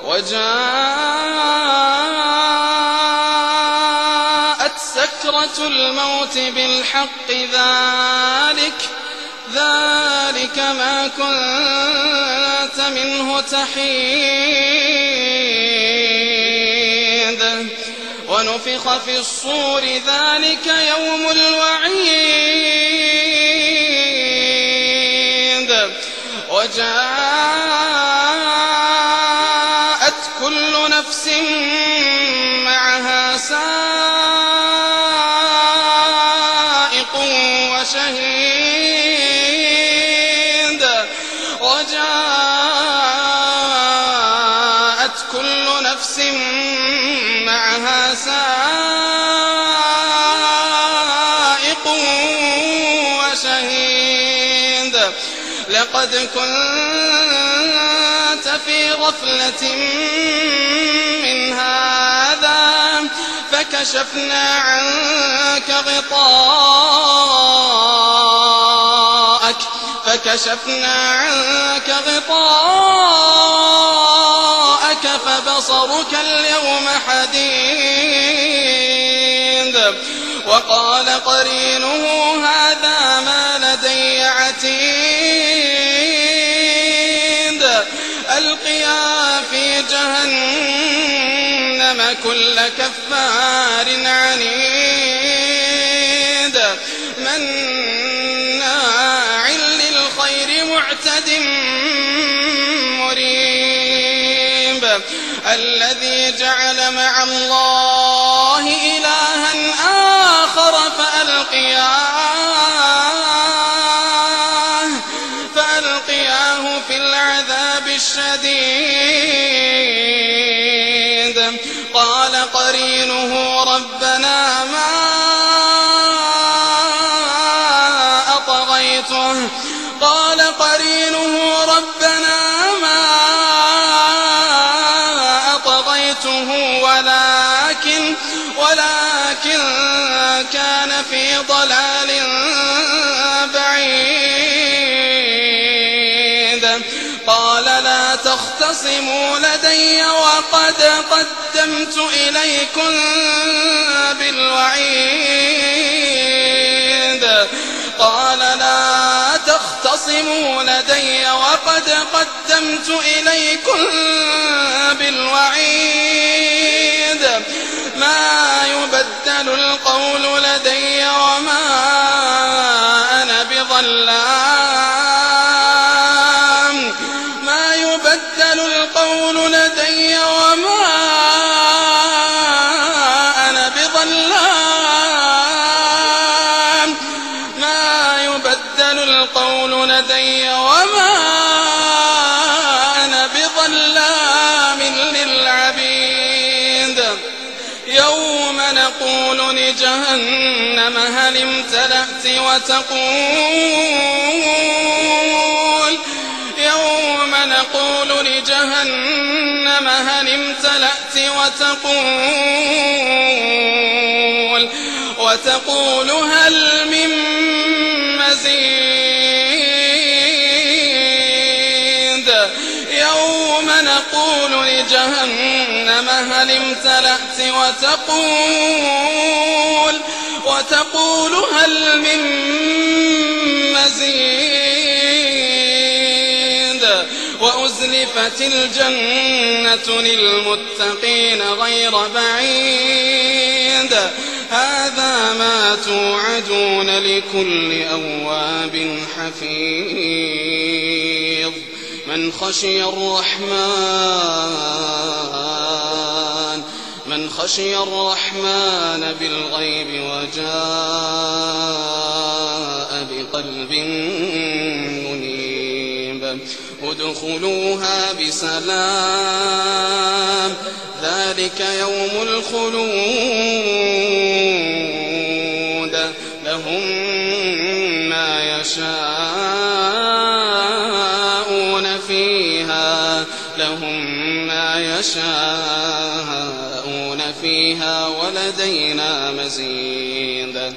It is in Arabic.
وجاءت سكرة الموت بالحق ذلك ما كنت منه تحيد ونفخ في الصور ذلك يوم الوعيد وجاءت كل نفس معها سائق وشهيد وجاءت كل نفس معها سائق وشهيد لقد كنت في غفلة من هذا فكشفنا عنك غطاءك فبصرك اليوم حديد وقال قرينه هذا ما لدي عتيد ألقيا في جهنم كل كفار عنيد مناع للخير معتد مريب الذي جعل مع الله إلها آخر فألقياه في العذاب الشديد قال قرينه ربنا ما أطغيته ولكن كان في ضلال بعيد قال لا تختصموا لدي وقد قدمت إليكم بالوعيد ما يبدل القول لدي وما أنا بظلام للعبيد يوم نقول لجهنم هل امتلأت وتقول هل من مزيد يوم نقول لجهنم هل امتلأت وتقول هل من مزيد وأزلفت الجنة للمتقين غير بعيد هذا ما توعدون لكل أواب حفيظ من خشي الرحمن بالغيب وجاء بقلب منيب ادخلوها بسلام ذلك يوم الخلود لهم ما يشاءون فيها ولدينا مزيد